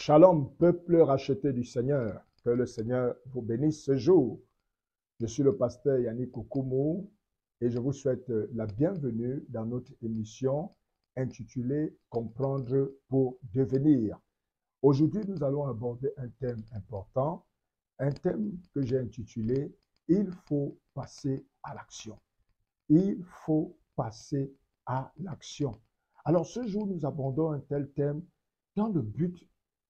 Shalom, peuple racheté du Seigneur. Que le Seigneur vous bénisse ce jour. Je suis le pasteur Yannick Okumu et je vous souhaite la bienvenue dans notre émission intitulée « Comprendre pour devenir ». Aujourd'hui, nous allons aborder un thème important, un thème que j'ai intitulé « Il faut passer à l'action ». Il faut passer à l'action. Alors ce jour, nous abordons un tel thème dans le but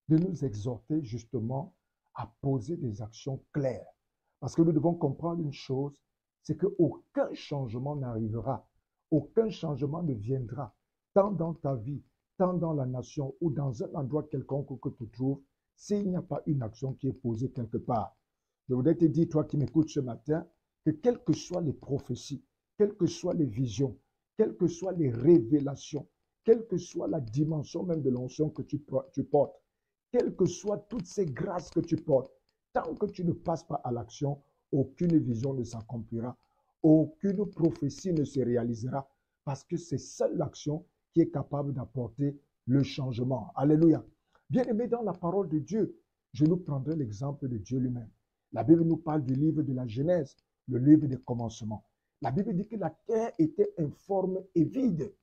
de nous exhorter justement à poser des actions claires. Parce que nous devons comprendre une chose, c'est qu'aucun changement n'arrivera, aucun changement ne viendra, tant dans ta vie, tant dans la nation ou dans un endroit quelconque que tu trouves, s'il n'y a pas une action qui est posée quelque part. Je voudrais te dire, toi qui m'écoutes ce matin, que quelles que soient les prophéties, quelles que soient les visions, quelles que soient les révélations, quelle que soit la dimension même de l'onction que tu portes, quelles que soient toutes ces grâces que tu portes, tant que tu ne passes pas à l'action, aucune vision ne s'accomplira, aucune prophétie ne se réalisera, parce que c'est seule l'action qui est capable d'apporter le changement. Alléluia. Bien-aimés, dans la parole de Dieu, je nous prendrai l'exemple de Dieu lui-même. La Bible nous parle du livre de la Genèse, le livre des commencements. La Bible dit que la terre était informe et vide.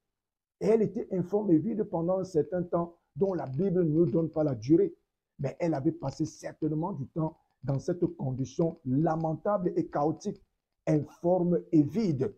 Et elle était informe et vide pendant un certain temps dont la Bible ne nous donne pas la durée. Mais elle avait passé certainement du temps dans cette condition lamentable et chaotique, informe et vide,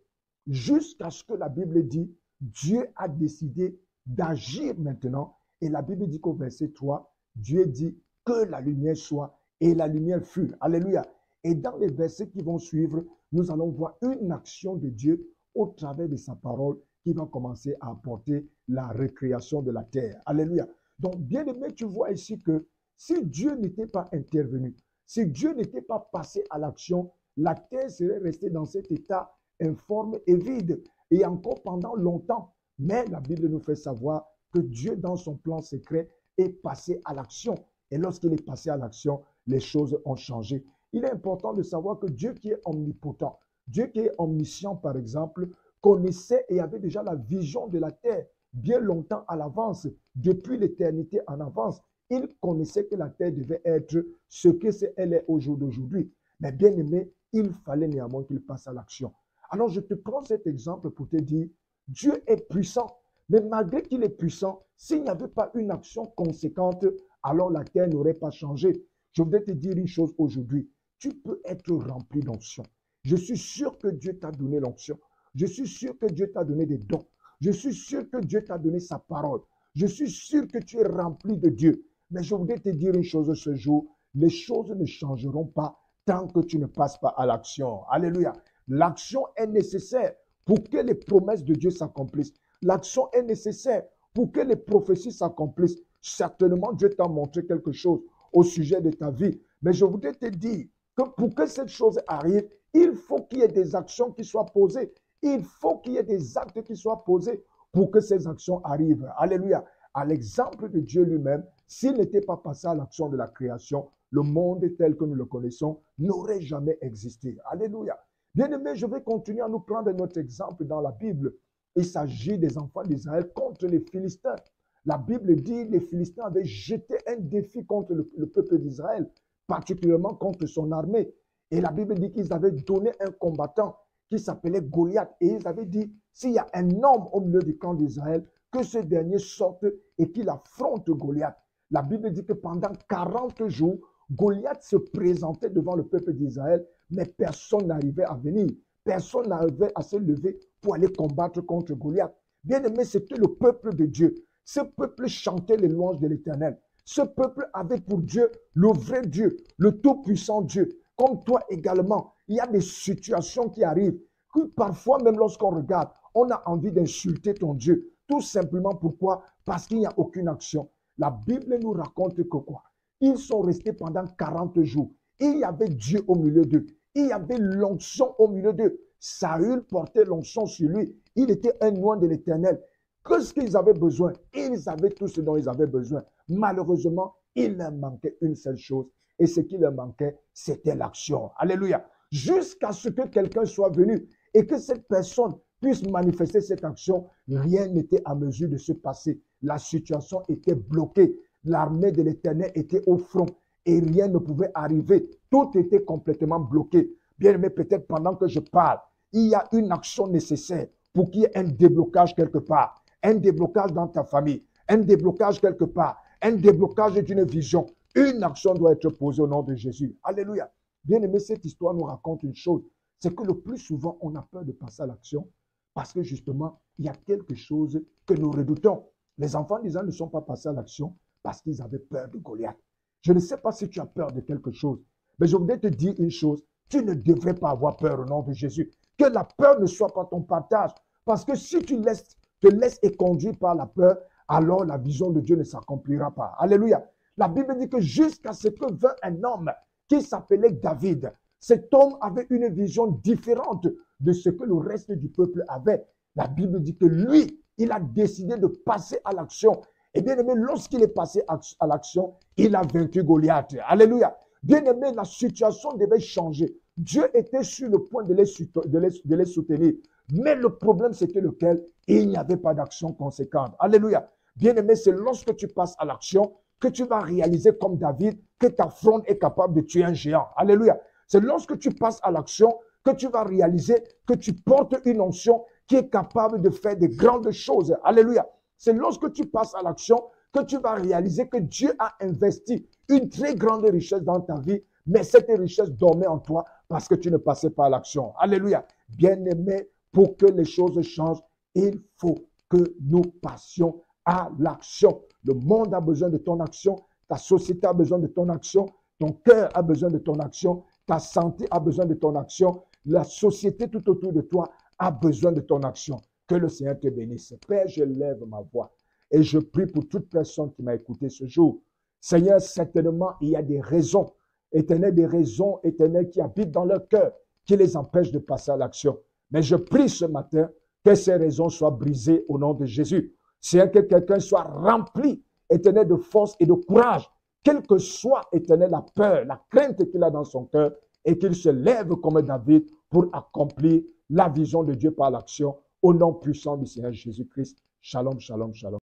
jusqu'à ce que la Bible dit, Dieu a décidé d'agir maintenant. Et la Bible dit qu'au verset 3, Dieu dit que la lumière soit et la lumière fut. Alléluia. Et dans les versets qui vont suivre, nous allons voir une action de Dieu au travers de sa parole qui va commencer à apporter la récréation de la terre. Alléluia. Donc, bien aimé, tu vois ici que si Dieu n'était pas intervenu, si Dieu n'était pas passé à l'action, la terre serait restée dans cet état informe et vide, et encore pendant longtemps. Mais la Bible nous fait savoir que Dieu, dans son plan secret, est passé à l'action. Et lorsqu'il est passé à l'action, les choses ont changé. Il est important de savoir que Dieu qui est omnipotent, Dieu qui est omniscient, par exemple, connaissait et avait déjà la vision de la terre bien longtemps à l'avance, depuis l'éternité en avance. Il connaissait que la terre devait être ce que elle est au jour d'aujourd'hui. Mais bien aimé, il fallait néanmoins qu'il passe à l'action. Alors je te prends cet exemple pour te dire, Dieu est puissant, mais malgré qu'il est puissant, s'il n'y avait pas une action conséquente, alors la terre n'aurait pas changé. Je voudrais te dire une chose aujourd'hui, tu peux être rempli d'onction. Je suis sûr que Dieu t'a donné l'onction. Je suis sûr que Dieu t'a donné des dons. Je suis sûr que Dieu t'a donné sa parole. Je suis sûr que tu es rempli de Dieu. Mais je voudrais te dire une chose ce jour, les choses ne changeront pas tant que tu ne passes pas à l'action. Alléluia. L'action est nécessaire pour que les promesses de Dieu s'accomplissent. L'action est nécessaire pour que les prophéties s'accomplissent. Certainement, Dieu t'a montré quelque chose au sujet de ta vie. Mais je voudrais te dire que pour que cette chose arrive, il faut qu'il y ait des actions qui soient posées. Il faut qu'il y ait des actes qui soient posés pour que ces actions arrivent. Alléluia. À l'exemple de Dieu lui-même, s'il n'était pas passé à l'action de la création, le monde tel que nous le connaissons n'aurait jamais existé. Alléluia. Bien-aimés, je vais continuer à nous prendre notre exemple dans la Bible. Il s'agit des enfants d'Israël contre les Philistins. La Bible dit que les Philistins avaient jeté un défi contre le peuple d'Israël, particulièrement contre son armée. Et la Bible dit qu'ils avaient donné un combattant qui s'appelait Goliath. Et ils avaient dit, s'il y a un homme au milieu du camp d'Israël, que ce dernier sorte et qu'il affronte Goliath. La Bible dit que pendant 40 jours, Goliath se présentait devant le peuple d'Israël, mais personne n'arrivait à venir. Personne n'arrivait à se lever pour aller combattre contre Goliath. Bien aimé, c'était le peuple de Dieu. Ce peuple chantait les louanges de l'Éternel. Ce peuple avait pour Dieu le vrai Dieu, le tout-puissant Dieu. Comme toi également, il y a des situations qui arrivent, que parfois même lorsqu'on regarde, on a envie d'insulter ton Dieu. Tout simplement pourquoi? Parce qu'il n'y a aucune action. La Bible nous raconte que quoi? Ils sont restés pendant 40 jours. Il y avait Dieu au milieu d'eux. Il y avait l'onction au milieu d'eux. Saül portait l'onction sur lui. Il était un oint de l'Éternel. Qu'est-ce qu'ils avaient besoin? Ils avaient tout ce dont ils avaient besoin. Malheureusement, il leur manquait une seule chose. Et ce qui leur manquait, c'était l'action. Alléluia. Jusqu'à ce que quelqu'un soit venu et que cette personne puisse manifester cette action, rien n'était à mesure de se passer. La situation était bloquée. l'armée de l'Éternel était au front et rien ne pouvait arriver. Tout était complètement bloqué. Bien aimé, peut-être pendant que je parle, il y a une action nécessaire pour qu'il y ait un déblocage quelque part. Un déblocage dans ta famille, un déblocage quelque part, un déblocage d'une vision. Une action doit être posée au nom de Jésus. Alléluia. Bien aimé, cette histoire nous raconte une chose. C'est que le plus souvent, on a peur de passer à l'action parce que justement, il y a quelque chose que nous redoutons. Les enfants d'Israël ne sont pas passés à l'action parce qu'ils avaient peur de Goliath. Je ne sais pas si tu as peur de quelque chose, mais je voudrais te dire une chose. Tu ne devrais pas avoir peur au nom de Jésus. Que la peur ne soit pas ton partage. Parce que si tu te laisses conduire par la peur, alors la vision de Dieu ne s'accomplira pas. Alléluia. La Bible dit que jusqu'à ce que vint un homme qui s'appelait David, cet homme avait une vision différente de ce que le reste du peuple avait. La Bible dit que lui, il a décidé de passer à l'action. Et bien aimé, lorsqu'il est passé à l'action, il a vaincu Goliath. Alléluia. Bien aimé, la situation devait changer. Dieu était sur le point de les soutenir. Mais le problème, c'était lequel? Il n'y avait pas d'action conséquente. Alléluia. Bien aimé, c'est lorsque tu passes à l'action que tu vas réaliser comme David que ta fronde est capable de tuer un géant. Alléluia. C'est lorsque tu passes à l'action que tu vas réaliser que tu portes une onction qui est capable de faire de grandes choses. Alléluia. C'est lorsque tu passes à l'action que tu vas réaliser que Dieu a investi une très grande richesse dans ta vie, mais cette richesse dormait en toi parce que tu ne passais pas à l'action. Alléluia. Bien-aimé, pour que les choses changent, il faut que nous passions à l'action. Le monde a besoin de ton action, ta société a besoin de ton action, ton cœur a besoin de ton action, ta santé a besoin de ton action, la société tout autour de toi a besoin de ton action. Que le Seigneur te bénisse. Père, je lève ma voix et je prie pour toute personne qui m'a écouté ce jour. Seigneur, certainement, il y a des raisons éternelles qui habitent dans leur cœur, qui les empêchent de passer à l'action. Mais je prie ce matin que ces raisons soient brisées au nom de Jésus. Seigneur, que quelqu'un soit rempli, éternel, de force et de courage, quelle que soit, éternel, la peur, la crainte qu'il a dans son cœur, et qu'il se lève comme David pour accomplir la vision de Dieu par l'action, au nom puissant du Seigneur Jésus-Christ. Shalom, shalom, shalom.